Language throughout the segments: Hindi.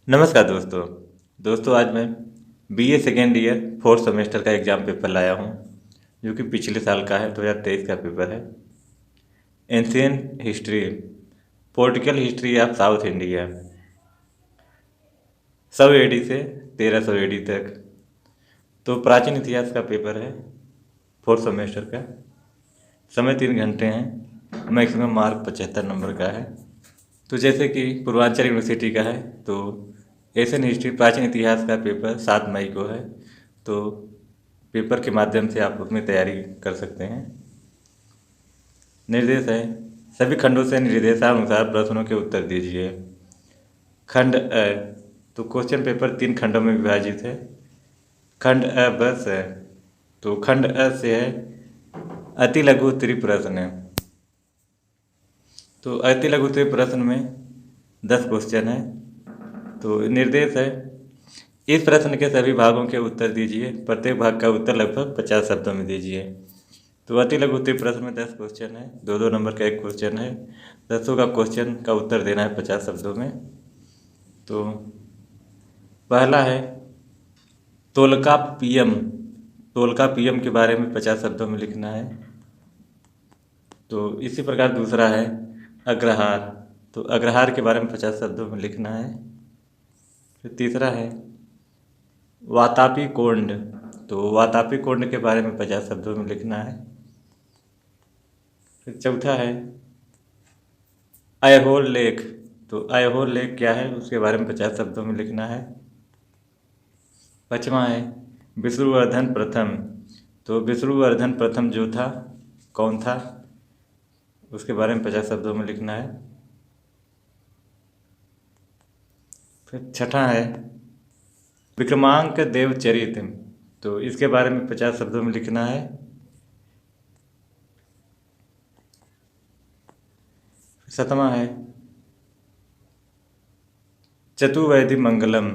नमस्कार दोस्तों। आज मैं BA second year fourth semester का एग्ज़ाम पेपर लाया हूँ, जो कि पिछले साल का है, 2023 का पेपर है। Ancient history, political history of South India, 100 AD से 1300 एडी तक। तो प्राचीन इतिहास का पेपर है, फोर्थ सेमेस्टर का। समय 3 घंटे हैं, मैक्सिमम मार्क 75 नंबर का है। तो जैसे कि पूर्वांचल यूनिवर्सिटी का है, तो एशियन हिस्ट्री प्राचीन इतिहास का पेपर 7 मई को है। तो पेपर के माध्यम से आप अपनी तैयारी कर सकते हैं। निर्देश है, सभी खंडों से निर्देशानुसार प्रश्नों के उत्तर दीजिए। खंड अ, तो क्वेश्चन पेपर 3 खंडों में विभाजित है। खंड अ बस है, तो खंड अ से है अति लघु उत्तरी प्रश्न। तो अति लघु उत्तरी प्रश्न में 10 क्वेश्चन है। तो निर्देश है, इस प्रश्न के सभी भागों के उत्तर दीजिए। प्रत्येक भाग का उत्तर लगभग 50 शब्दों में दीजिए। तो अति लघु उत्तरी प्रश्न में 10 क्वेश्चन है, 2-2 नंबर का एक क्वेश्चन है। 10 का क्वेश्चन का उत्तर देना है 50 शब्दों में। तो पहला है तोलकाप्पियम। तोलकाप्पियम के बारे में 50 शब्दों में लिखना है। तो इसी प्रकार दूसरा है अग्रहार। तो अग्रहार के बारे में 50 शब्दों में लिखना है। फिर तीसरा है वातापी कोंड। तो वातापी कोंड के बारे में 50 शब्दों में लिखना है। फिर चौथा है ऐहोल लेक। तो ऐहोल लेक क्या है, उसके बारे में 50 शब्दों में लिखना है। पाँचवा है विष्णुवर्धन प्रथम। तो विष्णुवर्धन प्रथम जो था, कौन था, उसके बारे में 50 शब्दों में लिखना है। फिर छठा है विक्रमांक देवचरित। तो इसके बारे में 50 शब्दों में लिखना है। सातवां है चतुर्वेदी मंगलम।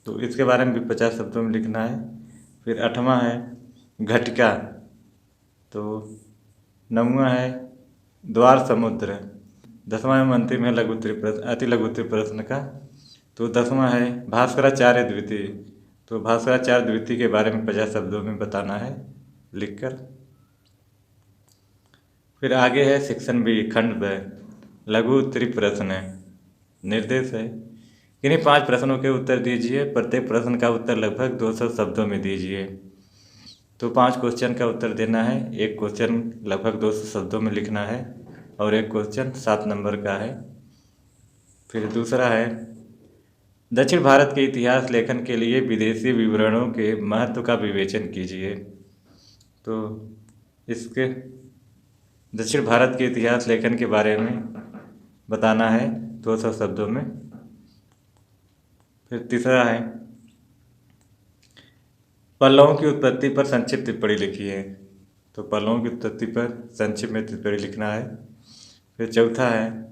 तो इसके बारे में भी 50 शब्दों में लिखना है। फिर आठवां है घटिका। तो नौवां है द्वार समुद्र। 10वां एवं अंतिम है लघु उत्तरी प्रश्न, अति लघु उत्तरी प्रश्न का। तो 10वां है भास्कराचार्य द्वितीय। तो भास्कराचार्य द्वितीय के बारे में 50 शब्दों में बताना है लिखकर। फिर आगे है सेक्शन बी, खंड ब, लघु उत्तरी प्रश्न। निर्देश है, किन्हीं 5 प्रश्नों के उत्तर दीजिए। प्रत्येक प्रश्न का उत्तर लगभग 200 शब्दों में दीजिए। तो 5 क्वेश्चन का उत्तर देना है। एक क्वेश्चन लगभग 200 शब्दों में लिखना है और एक क्वेश्चन 7 नंबर का है। फिर दूसरा है दक्षिण भारत के इतिहास लेखन के लिए विदेशी विवरणों के महत्व का विवेचन कीजिए। तो इसके दक्षिण भारत के इतिहास लेखन के बारे में बताना है 200 शब्दों में। फिर तीसरा है पल्लवों की उत्पत्ति पर संक्षिप्त टिप्पणी लिखिए। तो पल्लवों की उत्पत्ति पर संक्षिप्त में टिप्पणी लिखना है। फिर चौथा है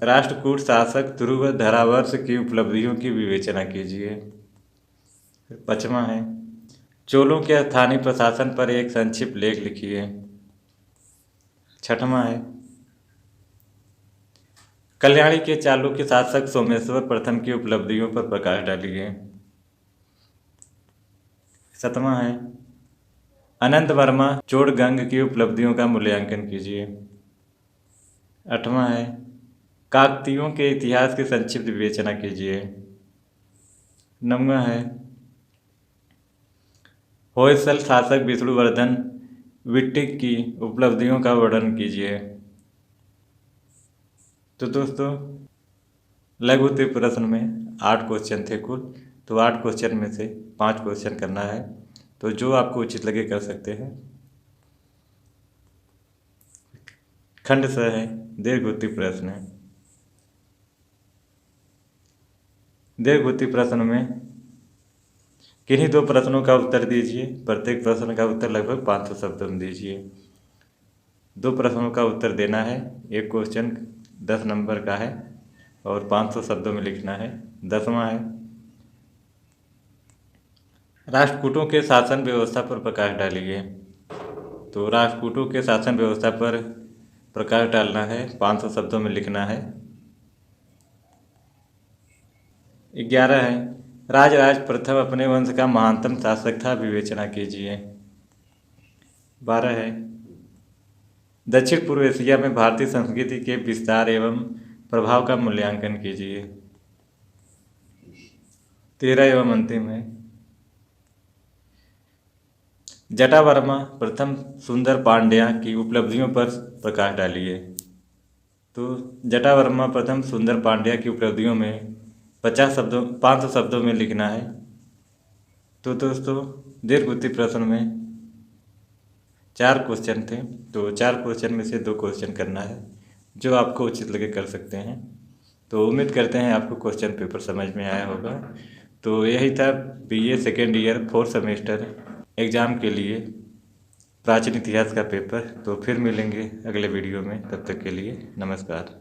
राष्ट्रकूट शासक ध्रुव धरावर्ष की उपलब्धियों की विवेचना कीजिए। फिर पाँचवां है चोलों के स्थानीय प्रशासन पर एक संक्षिप्त लेख लिखिए। छठवां है कल्याणी के चालुक्य शासक सोमेश्वर प्रथम की उपलब्धियों पर प्रकाश डालिए। सातवां है अनंत वर्मा चोड़गंग की उपलब्धियों का मूल्यांकन कीजिए। आठवां है काकतीयों के इतिहास की संक्षिप्त विवेचना कीजिए। नौवां है होयसल शासक विष्णुवर्धन विट्टिक की उपलब्धियों का वर्णन कीजिए। तो दोस्तों लघु उत्तरी प्रश्न में 8 क्वेश्चन थे कुल। तो 8 क्वेश्चन में से 5 क्वेश्चन करना है। तो जो आपको उचित लगे कर सकते हैं। खंड स है दीर्घ उत्तरी प्रश्न। दीर्घ उत्तरी प्रश्न में किन्हीं 2 प्रश्नों का उत्तर दीजिए। प्रत्येक प्रश्न का उत्तर लगभग 500 शब्दों में दीजिए। 2 प्रश्नों का उत्तर देना है। एक क्वेश्चन 10 नंबर का है और 500 शब्दों में लिखना है। 10वां है राष्ट्रकूटों के शासन व्यवस्था पर प्रकाश डालिए। तो राष्ट्रकूटों के शासन व्यवस्था पर प्रकाश डालना है, 500 शब्दों में लिखना है। 11 है, राजराज प्रथम अपने वंश का महानतम शासक था, विवेचना कीजिए। 12 है, दक्षिण पूर्व एशिया में भारतीय संस्कृति के विस्तार एवं प्रभाव का मूल्यांकन कीजिए। 13 एवं अंतिम है, जटावर्मा प्रथम सुंदर पांड्या की उपलब्धियों पर प्रकाश डालिए। तो जटावर्मा प्रथम सुंदर पांड्या की उपलब्धियों में 500 शब्दों में लिखना है। तो दोस्तों दीर्घ प्रश्न में 4 क्वेश्चन थे, तो 4 क्वेश्चन में से 2 क्वेश्चन करना है, जो आपको उचित लगे कर सकते हैं। तो उम्मीद करते हैं आपको क्वेश्चन पेपर समझ में आया होगा। तो यही था BA second year 4th semester exam के लिए प्राचीन इतिहास का पेपर। तो फिर मिलेंगे अगले वीडियो में, तब तक के लिए नमस्कार।